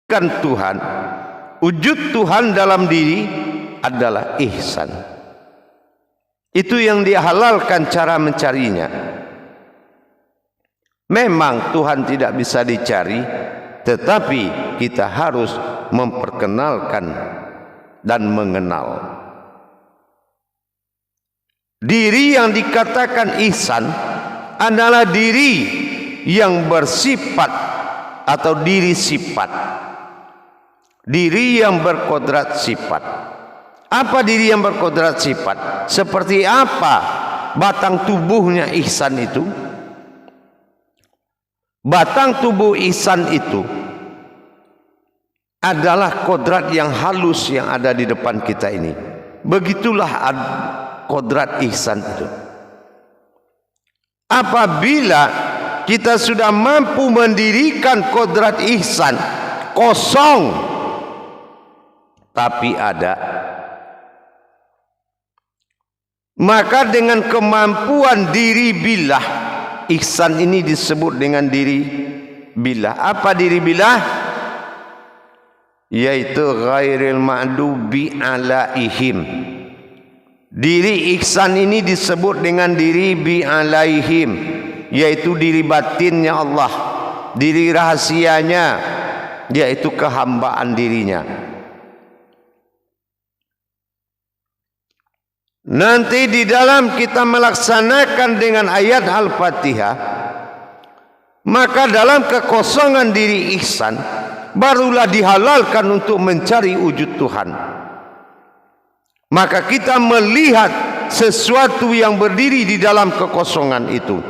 Tuhan, wujud Tuhan dalam diri adalah ihsan. Itu yang dihalalkan cara mencarinya. Memang Tuhan tidak bisa dicari, tetapi kita harus memperkenalkan dan mengenal. Diri yang dikatakan ihsan adalah diri yang bersifat atau diri sifat. Diri yang berkodrat sifat. Apa diri yang berkodrat sifat? Seperti apa batang tubuhnya ihsan itu? Batang tubuh ihsan itu adalah kodrat yang halus yang ada di depan kita ini. Begitulah kodrat ihsan itu. Apabila kita sudah mampu mendirikan kodrat ihsan kosong tapi ada, maka dengan kemampuan diri billah, ihsan ini disebut dengan diri billah. Apa diri billah? Yaitu ghairil ma'dubi alaihim. Diri ihsan ini disebut dengan diri bi alaihim, yaitu diri batinnya Allah, diri rahasianya, yaitu kehambaan dirinya. Nanti di dalam kita melaksanakan dengan ayat Al-Fatihah, maka dalam kekosongan diri ihsan barulah dihalalkan untuk mencari wujud Tuhan. Maka kita melihat sesuatu yang berdiri di dalam kekosongan itu,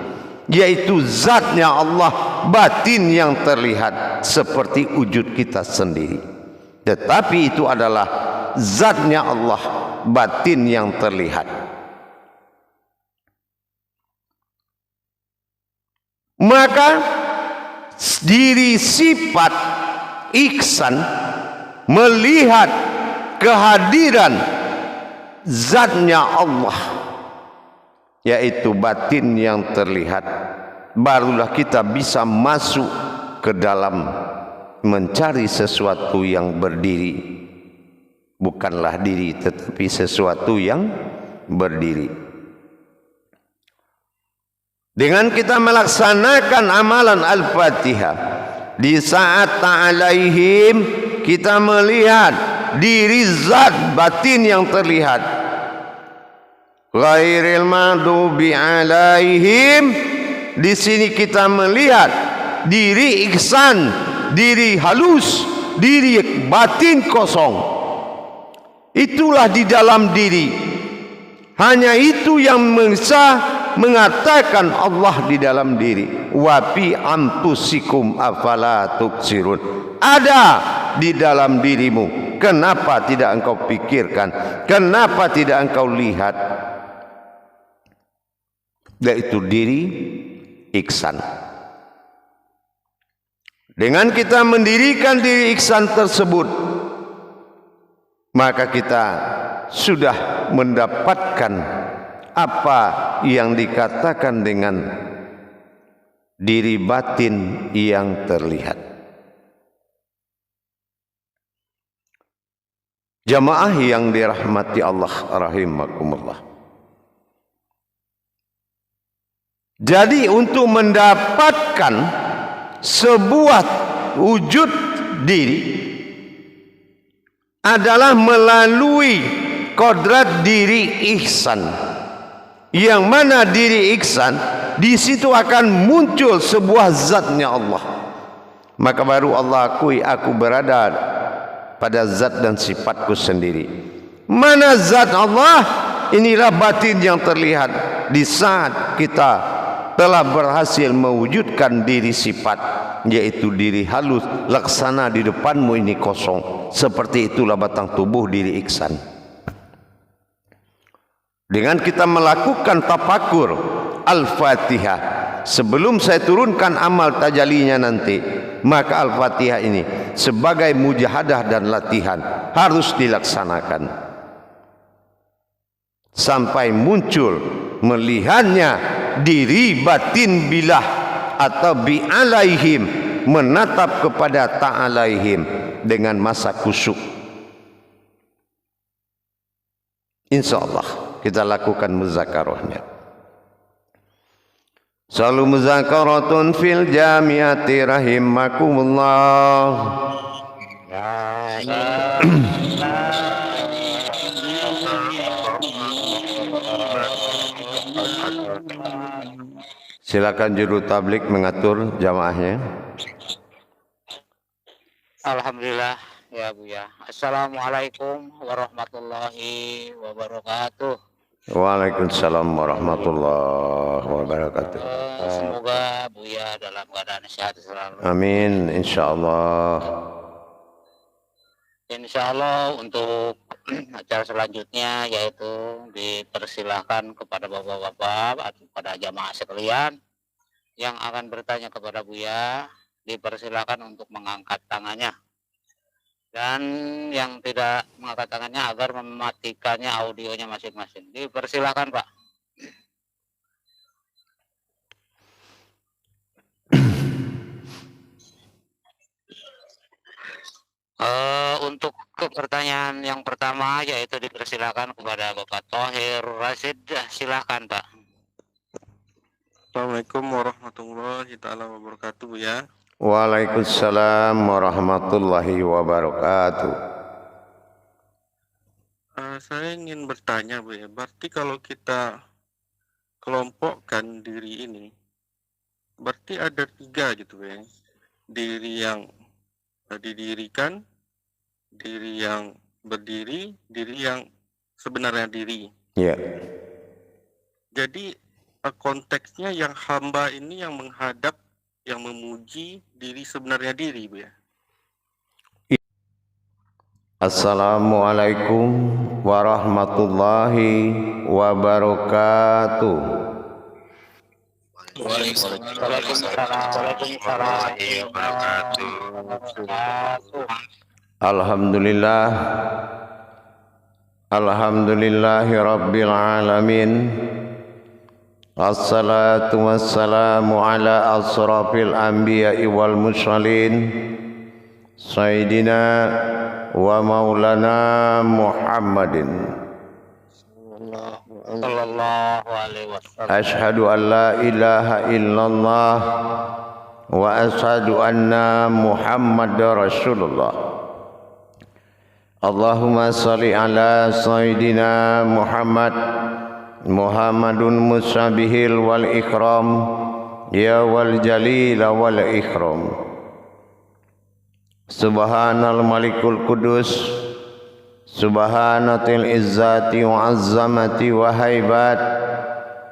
yaitu zatnya Allah, batin yang terlihat seperti wujud kita sendiri. Tetapi itu adalah zatnya Allah, batin yang terlihat. Maka diri sifat ihsan melihat kehadiran zatnya Allah, yaitu batin yang terlihat, barulah kita bisa masuk ke dalam mencari sesuatu yang berdiri. Bukanlah diri, tetapi sesuatu yang berdiri. Dengan kita melaksanakan amalan Al-Fatihah, di saat ta'alaihim kita melihat diri zat batin yang terlihat. Ghairil maghdubi alaihim, di sini kita melihat diri ihsan, diri halus, diri batin kosong. Itulah di dalam diri. Hanya itu yang bisa mengatakan Allah di dalam diri. Wa fi anfusikum afala tubsirun. Ada di dalam dirimu. Kenapa tidak engkau pikirkan? Kenapa tidak engkau lihat? Yaitu diri ihsan. Dengan kita mendirikan diri ihsan tersebut, maka kita sudah mendapatkan apa yang dikatakan dengan diri batin yang terlihat. Jamaah yang dirahmati Allah rahimakumullah. Jadi untuk mendapatkan sebuah wujud diri adalah melalui kodrat diri ihsan, yang mana diri ihsan di situ akan muncul sebuah zatnya Allah. Maka baru Allah akui, aku berada pada zat dan sifatku sendiri. Mana zat Allah? Inilah batin yang terlihat di saat kita telah berhasil mewujudkan diri sifat, yaitu diri halus, laksana di depanmu ini kosong. Seperti itulah batang tubuh diri ihsan. Dengan kita melakukan tafakur Al-Fatihah, sebelum saya turunkan amal tajalinya nanti, maka Al-Fatihah ini sebagai mujahadah dan latihan harus dilaksanakan sampai muncul melihatnya diri batin billah atau bi alaihim, menatap kepada ta'alaihim dengan masa khusyuk. InsyaAllah kita lakukan muzakarahnya. Salu muzakaratun fil jamiati rahimakumullah. Silakan juru tablik mengatur jamaahnya. Alhamdulillah ya Bu ya. Assalamualaikum warahmatullahi wabarakatuh. Waalaikumsalam warahmatullahi wabarakatuh. Semoga Bu ya dalam keadaan sehat selalu. Amin, insyaallah. Insyaallah untuk acara selanjutnya yaitu dipersilahkan kepada bapak-bapak atau kepada jamaah sekalian yang akan bertanya kepada Buya, dipersilahkan untuk mengangkat tangannya, dan yang tidak mengangkat tangannya agar mematikannya audionya masing-masing. Dipersilahkan Pak. Untuk pertanyaan yang pertama yaitu dipersilakan kepada Bapak Thohir Rasid. Silakan Pak. Assalamualaikum warahmatullahi taala wabarakatuh ya. Waalaikumsalam warahmatullahi wabarakatuh. Saya ingin bertanya Bu ya, berarti kalau kita kelompokkan diri ini, berarti ada 3 gitu ya. Diri yang didirikan, diri yang berdiri, diri yang sebenarnya diri. Ya. Jadi konteksnya yang hamba ini yang menghadap, yang memuji diri sebenarnya diri Bu ya. Assalamualaikum warahmatullahi wabarakatuh. Alhamdulillah, alhamdulillahi rabbil alamin. Assalatu wassalamu ala asrafil anbiya'i wal mursalin Sayyidina wa maulana Muhammadin Sallallahu alaihi wasallam. Ashhadu an la ilaha illallah wa ashhadu anna Muhammadar Rasulullah. Allahumma salli ala Sayyidina Muhammadun musabihil wal ikram ya wal jalil wal ikram. Subhanal malikul kudus, subhanatil izzati wa azzamati wa haibat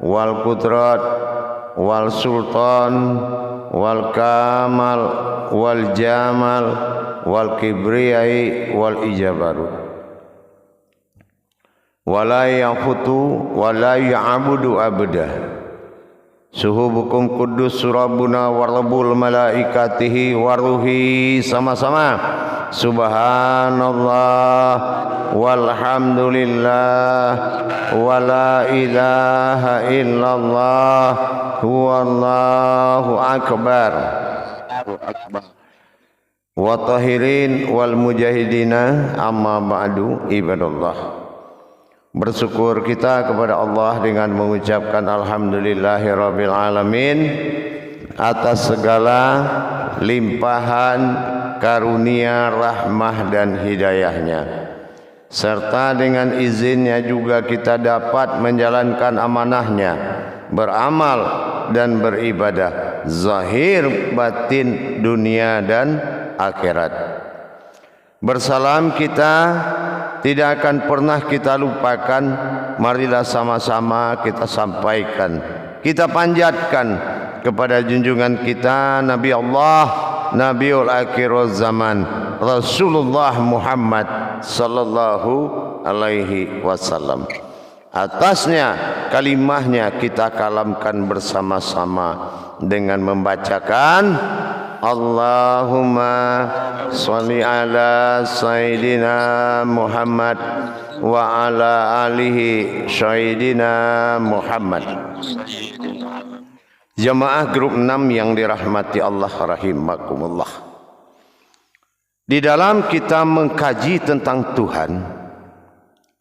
wal qudrat wal sultan wal kamal wal jamal wal kibriyai wal ijabarut. Wala yafutu wala ya'budu abdah. Suhubukum kudus rabbuna wa rabbul malaikatihi wa ruhi. Sama-sama subhanallah walhamdulillah wa la ilaha illallah huwallahu akbar. Wa tahirin wal mujahidina amma ba'du ibadallah. Bersyukur kita kepada Allah dengan mengucapkan alhamdulillahirabbil alamin atas segala limpahan karunia, rahmah dan hidayahnya, serta dengan izinnya juga kita dapat menjalankan amanahnya, beramal dan beribadah zahir batin dunia dan akhirat. Bersalam kita tidak akan pernah kita lupakan. Marilah sama-sama kita sampaikan, kita panjatkan kepada junjungan kita Nabi Allah, Nabiul Akhirul Zaman, Rasulullah Muhammad sallallahu alaihi wasallam. Atasnya kalimahnya kita kalamkan bersama-sama dengan membacakan Allahumma sholli ala Sayyidina Muhammad wa ala alihi Sayyidina Muhammad. Jamaah grup 6 yang dirahmati Allah rahimakumullah. Di dalam kita mengkaji tentang Tuhan,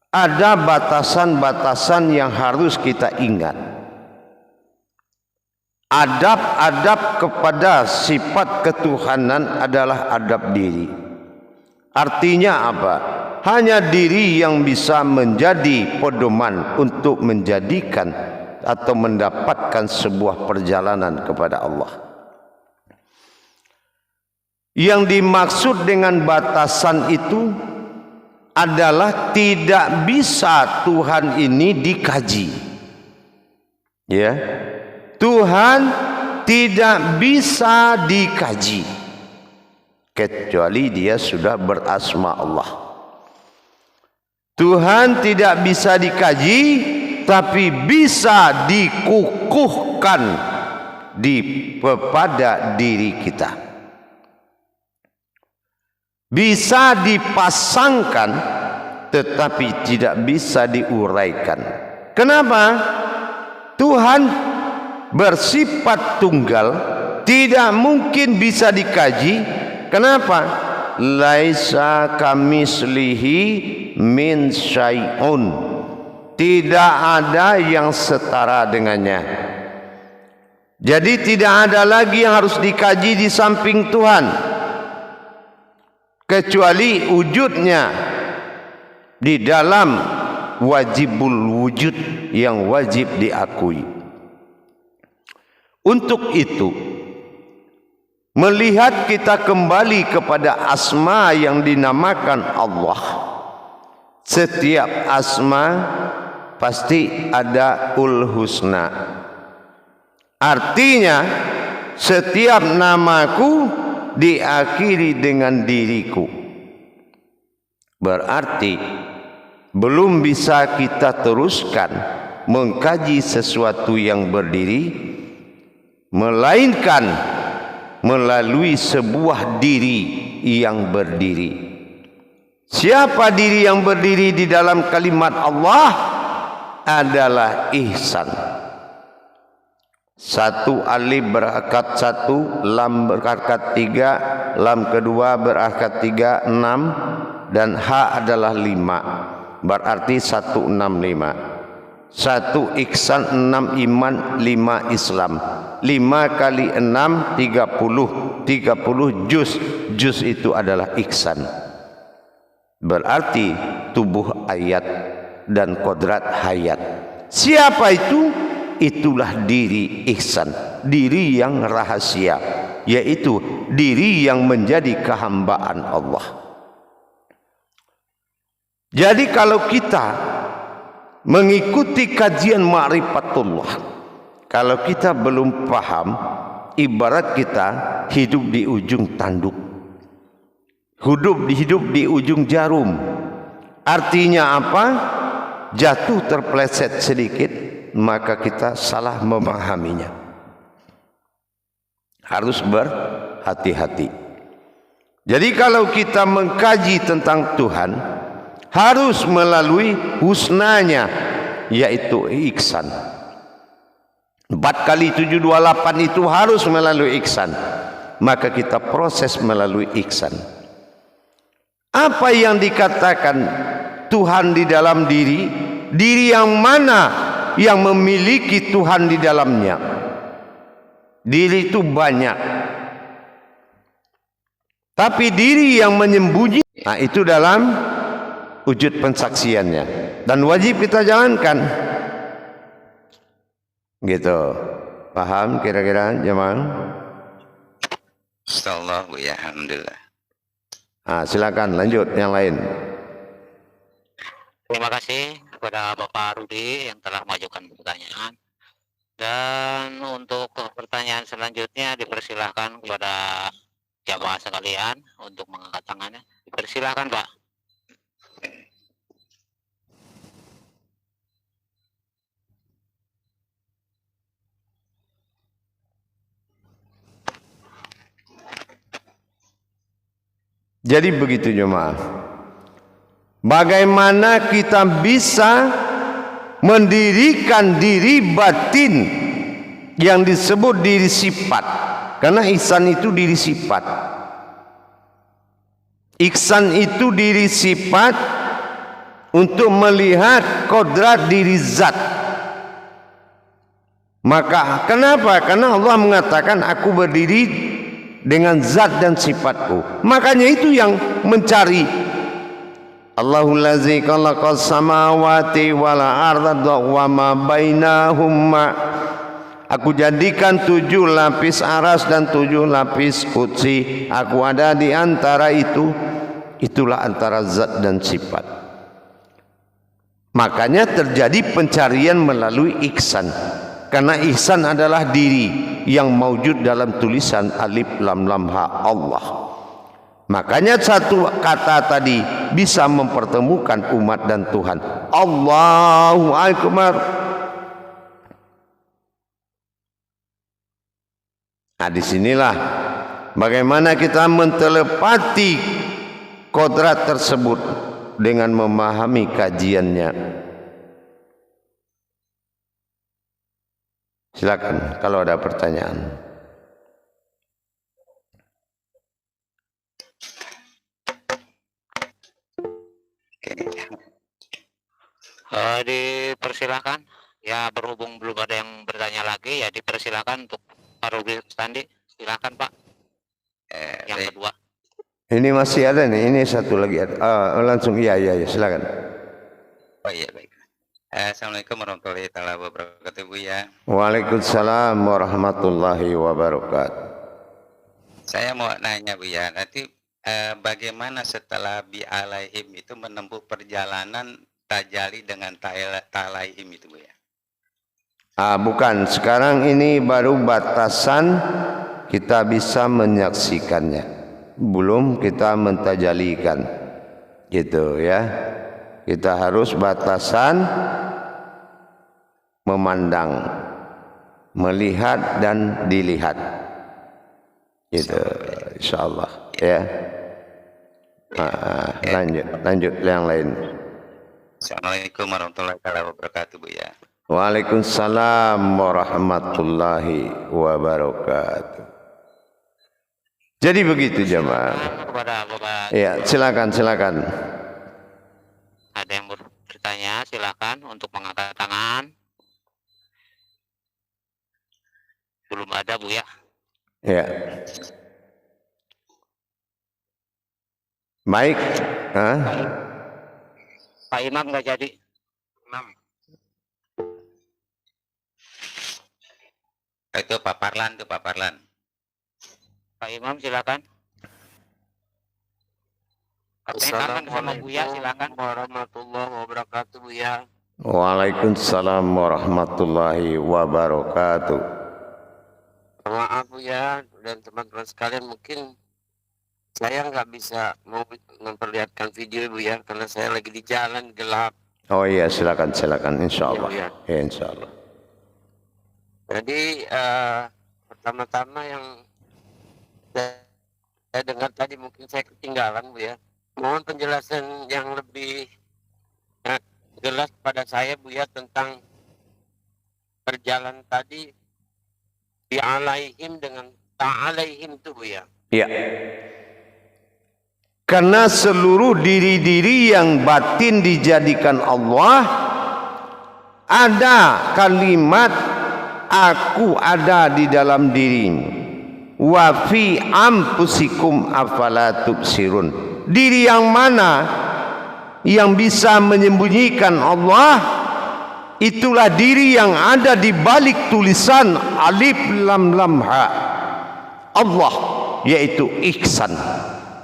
ada batasan-batasan yang harus kita ingat. Adab-adab kepada sifat ketuhanan adalah adab diri. Artinya apa? Hanya diri yang bisa menjadi pedoman untuk menjadikan atau mendapatkan sebuah perjalanan kepada Allah. Yang dimaksud dengan batasan itu adalah tidak bisa Tuhan ini dikaji. Ya. Tuhan tidak bisa dikaji kecuali dia sudah berasma Allah. Tuhan tidak bisa dikaji, tapi bisa dikukuhkan pada diri kita. Bisa dipasangkan, tetapi tidak bisa diuraikan. Kenapa? Tuhan bersifat tunggal, tidak mungkin bisa dikaji. Kenapa? Laisa kamislihi min syai'un. Tidak ada yang setara dengannya. Jadi tidak ada lagi yang harus dikaji di samping Tuhan, kecuali wujudnya di dalam wajibul wujud yang wajib diakui. Untuk itu, melihat kita kembali kepada asma yang dinamakan Allah. Setiap asma pasti ada ul husna. Artinya setiap namaku diakhiri dengan diriku. Berarti belum bisa kita teruskan mengkaji sesuatu yang berdiri, melainkan melalui sebuah diri yang berdiri. Siapa diri yang berdiri di dalam kalimat Allah? Adalah ihsan. Satu alif berharokat 1, lam berharokat 3, lam kedua berharokat 3, 6, dan ha adalah 5. Berarti 165. 1 ihsan, 6 iman, 5 Islam. 5 kali 6 30. 30 juz. Juz itu adalah ihsan. Berarti tubuh ayat dan kodrat hayat. Siapa itu? Itulah diri ihsan, diri yang rahasia, yaitu diri yang menjadi kehambaan Allah. Jadi kalau kita mengikuti kajian ma'rifatullah, kalau kita belum paham, ibarat kita hidup di ujung tanduk, hidup di ujung jarum. Artinya apa? Jatuh terpeleset sedikit, maka kita salah memahaminya. Harus berhati-hati. Jadi kalau kita mengkaji tentang Tuhan, harus melalui husnanya, yaitu ihsan. 4 kali 7 28 itu harus melalui ihsan. Maka kita proses melalui ihsan. Apa yang dikatakan Tuhan di dalam diri? Diri yang mana yang memiliki Tuhan di dalamnya? Diri itu banyak, tapi diri yang menyembunyi, nah itu dalam wujud pensaksiannya, dan wajib kita jalankan. Gitu. Paham kira-kira jemaah? Insyaallah Bu ya, alhamdulillah. Nah, silakan lanjut yang lain. Terima kasih kepada Bapak Rudi yang telah mengajukan pertanyaan. Dan untuk pertanyaan selanjutnya dipersilahkan kepada jamaah sekalian untuk mengangkat tangannya. Dipersilahkan Pak. Jadi begitu jemaah. Bagaimana kita bisa mendirikan diri batin yang disebut diri sifat, karena ihsan itu diri sifat. Ihsan itu diri sifat untuk melihat kodrat diri zat. Maka kenapa? Karena Allah mengatakan aku berdiri dengan zat dan sifatku. Makanya itu yang mencari. Allahul ladzi khalaqas samawati wal arda wa ma bainahuma. Aku jadikan 7 lapis aras dan 7 lapis kursi. Aku ada di antara itu. Itulah antara zat dan sifat. Makanya terjadi pencarian melalui ihsan. Karena ihsan adalah diri yang maujud dalam tulisan alif lam lam ha Allah. Makanya satu kata tadi bisa mempertemukan umat dan Tuhan. Allahu Akbar. Nah, disinilah bagaimana kita mentelepati kodrat tersebut dengan memahami kajiannya. Silakan kalau ada pertanyaan. Dipersilakan. Ya, berhubung belum ada yang bertanya lagi, ya dipersilakan untuk Pak Ruby Standi. Silakan Pak. Yang kedua. Ini masih ada nih. Ini satu lagi ada. Langsung iya silakan. Oh iya baik. Assalamualaikum warahmatullahi wabarakatuh Bu ya. Waalaikumsalam warahmatullahi wabarakatuh. Saya mau nanya Bu ya, nanti bagaimana setelah bi alaihim itu menempuh perjalanan tajali dengan talaihim itu Bu ya? Bukan, sekarang ini baru batasan kita bisa menyaksikannya. Belum kita mentajalikan. Gitu ya. Kita harus batasan memandang, melihat dan dilihat. Gitu, insyaallah ya. Lanjut yang lain. Assalamualaikum warahmatullahi wabarakatuh Bu ya. Waalaikumsalam warahmatullahi wabarakatuh. Jadi begitu jemaah. Ya, silakan. Ada yang bertanya, silakan untuk mengangkat tangan. Belum ada Bu ya. Ya. Baik. Pak Imam nggak jadi. Imam. Itu Pak Parlan tuh Pak Parlan. Pak Imam silakan. Assalamualaikum warahmatullahi wabarakatuh Buya. Waalaikumsalam warahmatullahi wabarakatuh. Maaf Buya dan teman-teman sekalian, mungkin saya nggak bisa memperlihatkan video Buya karena saya lagi di jalan gelap. Oh iya, silakan insyaallah. Ya, ya insyaallah. Jadi pertama-tama yang saya dengar tadi mungkin saya ketinggalan Buya. Mohon penjelasan yang lebih jelas pada saya Buya tentang perjalanan tadi di alaihim dengan ta'alaihim itu Buya. Iya. Karena seluruh diri-diri yang batin dijadikan Allah, ada kalimat aku ada di dalam dirimu. Wa fi anfusikum afala tubsirun. Diri yang mana yang bisa menyembunyikan Allah? Itulah diri yang ada di balik tulisan alif lam lam ha Allah, yaitu ihsan.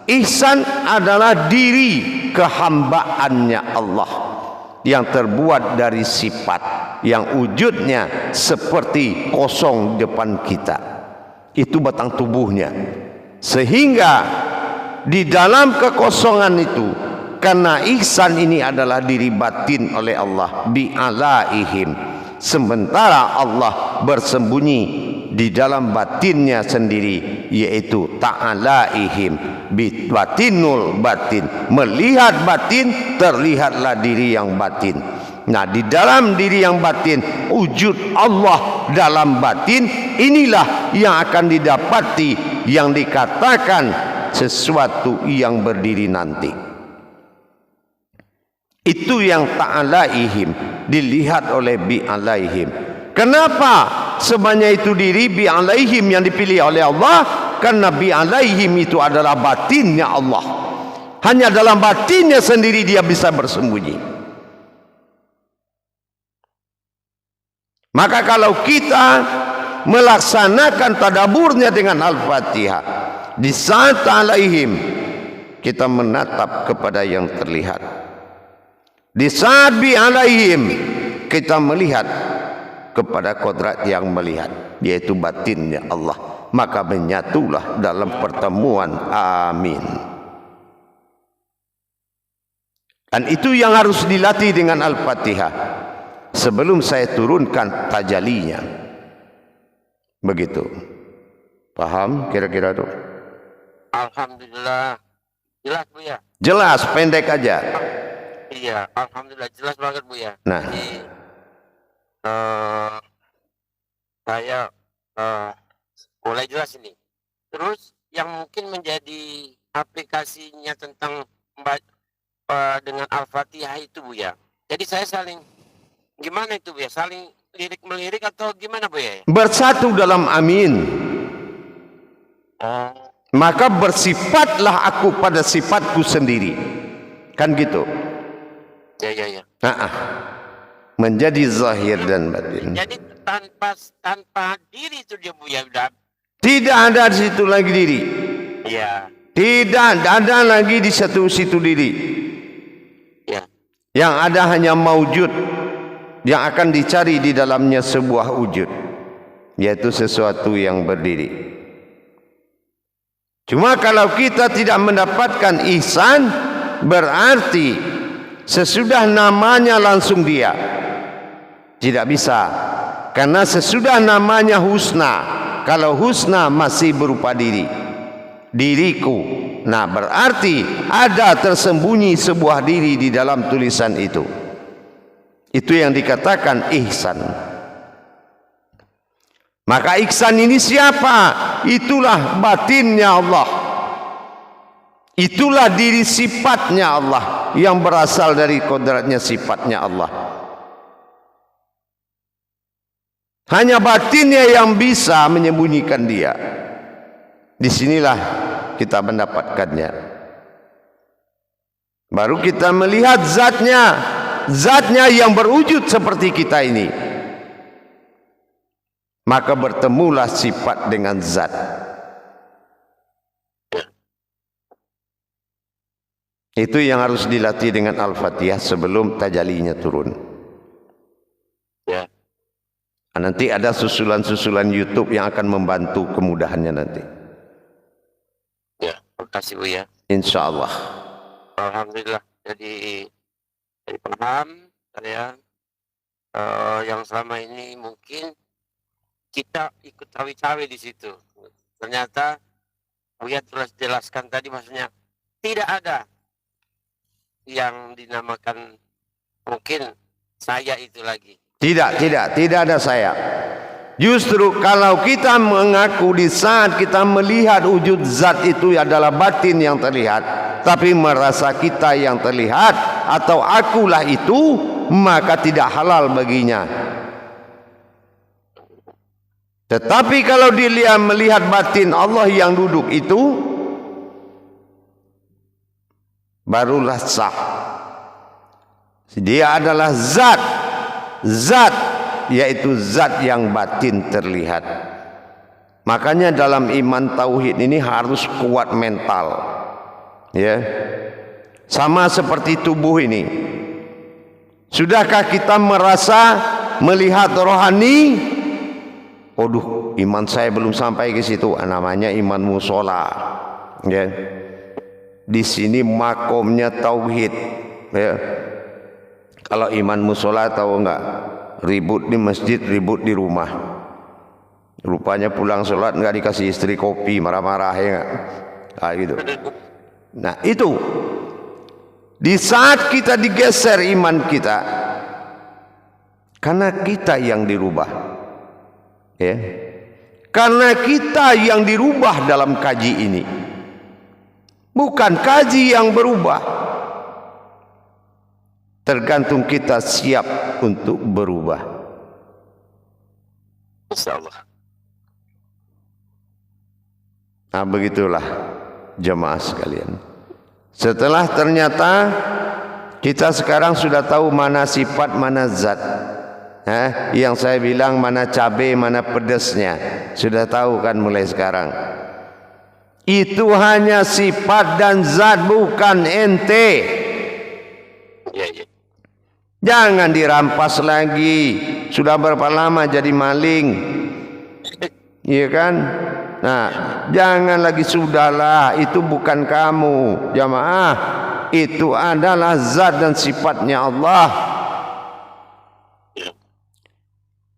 Ihsan adalah diri kehambaannya Allah yang terbuat dari sifat yang wujudnya seperti kosong depan kita. Itu batang tubuhnya. Sehingga di dalam kekosongan itu, karena ihsan ini adalah diri batin oleh Allah bi alaihim, sementara Allah bersembunyi di dalam batinnya sendiri, yaitu ta'alaihim bi batinul batin. Melihat batin, terlihatlah diri yang batin. Nah, di dalam diri yang batin, wujud Allah dalam batin, inilah yang akan didapati yang dikatakan sesuatu yang berdiri nanti. Itu yang ta'alaihim, dilihat oleh bi'alaihim. Kenapa semuanya itu diri bi'alaihim yang dipilih oleh Allah? Karena bi'alaihim itu adalah batinnya Allah. Hanya dalam batinnya sendiri dia bisa bersembunyi. Maka kalau kita melaksanakan tadaburnya dengan Al-Fatihah, di saat alaihim kita menatap kepada yang terlihat. Di saat bi alaihim kita melihat kepada kodrat yang melihat, yaitu batinnya Allah. Maka menyatulah dalam pertemuan. Amin. Dan itu yang harus dilatih dengan Al-Fatihah sebelum saya turunkan tajalinya. Begitu. Paham kira-kira tuh? Alhamdulillah. Jelas Bu ya? Jelas, pendek aja. Iya, alhamdulillah jelas banget Bu ya. Nah. Jadi saya mulai jelas ini. Terus yang mungkin menjadi aplikasinya tentang dengan Al-Fatihah itu Bu ya. Jadi saya saling gimana itu Bu ya? Saling lirik melirik atau gimana Bu ya? Bersatu dalam amin. Oh. Maka bersifatlah aku pada sifatku sendiri. Kan gitu. Ya. Menjadi zahir dan batin. Jadi tanpa diri itu dia Bu ya udah. Tidak ada di situ lagi diri. Iya. Tidak ada lagi di situ diri. Ya. Yang ada hanya maujud yang akan dicari di dalamnya sebuah wujud, yaitu sesuatu yang berdiri. Cuma kalau kita tidak mendapatkan ihsan, berarti sesudah namanya langsung dia. Tidak bisa. Karena sesudah namanya husna, kalau husna masih berupa diri, diriku. Nah, berarti ada tersembunyi sebuah diri di dalam tulisan itu. Itu yang dikatakan ihsan. Maka ihsan ini siapa? Itulah batinnya Allah. Itulah diri sifatnya Allah yang berasal dari kodratnya sifatnya Allah. Hanya batinnya yang bisa menyembunyikan dia. Disinilah kita mendapatkannya. Baru kita melihat zatnya, zatnya yang berwujud seperti kita ini. Maka bertemulah sifat dengan zat. Itu yang harus dilatih dengan Al-Fatihah sebelum tajalinya turun. Ya. Nanti ada susulan-susulan YouTube yang akan membantu kemudahannya nanti. Ya, terima kasih Bu ya. Insya Allah. Alhamdulillah. Jadi paham saya yang selama ini mungkin kita ikut cawe-cawe di situ. Ternyata Buya telah jelaskan tadi, maksudnya tidak ada yang dinamakan mungkin saya itu lagi. Tidak ada saya. Justru kalau kita mengaku di saat kita melihat wujud zat itu adalah batin yang terlihat, tapi merasa kita yang terlihat atau akulah itu, maka tidak halal baginya. Tetapi kalau dia melihat batin Allah yang duduk itu, barulah sah. Dia adalah zat, yaitu zat yang batin terlihat. Makanya dalam iman tauhid ini harus kuat mental. Ya. Sama seperti tubuh ini. Sudahkah kita merasa melihat rohani? Waduh, iman saya belum sampai ke situ. Namanya iman musola. Ya. Di sini makomnya tauhid. Ya. Kalau iman musola tahu enggak? Ribut di masjid, ribut di rumah. Rupanya pulang sholat enggak dikasih istri kopi, marah-marah ya enggak? Ah, gitu. Nah, itu di saat kita digeser iman kita, Karena kita yang dirubah. Ya. Karena kita yang dirubah dalam kaji ini. Bukan kaji yang berubah. Tergantung kita siap untuk berubah. Insyaallah. Nah, begitulah jemaah sekalian. Setelah ternyata kita sekarang sudah tahu mana sifat, mana zat. Yang saya bilang mana cabai, mana pedesnya. Sudah tahu kan mulai sekarang. Itu hanya sifat dan zat, bukan ente. Ya, ya. Jangan dirampas lagi. Sudah berapa lama jadi maling? Iya kan? Nah, jangan lagi sudahlah. Itu bukan kamu, jamaah. Itu adalah zat dan sifatnya Allah.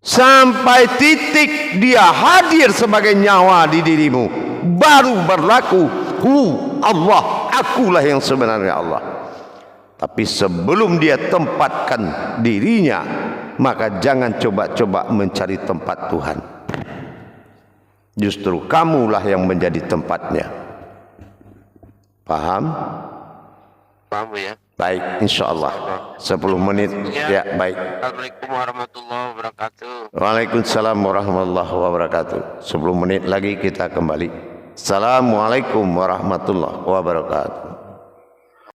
Sampai titik dia hadir sebagai nyawa di dirimu, baru berlaku Allah, akulah yang sebenarnya Allah. Tapi sebelum dia tempatkan dirinya, maka jangan coba-coba mencari tempat Tuhan. Justru kamulah yang menjadi tempatnya. Paham? Paham ya? Baik, insya Allah 10 menit. Ya, baik. Assalamualaikum warahmatullahi wabarakatuh. Waalaikumsalam warahmatullahi wabarakatuh. 10 menit lagi kita kembali. Assalamualaikum warahmatullahi wabarakatuh.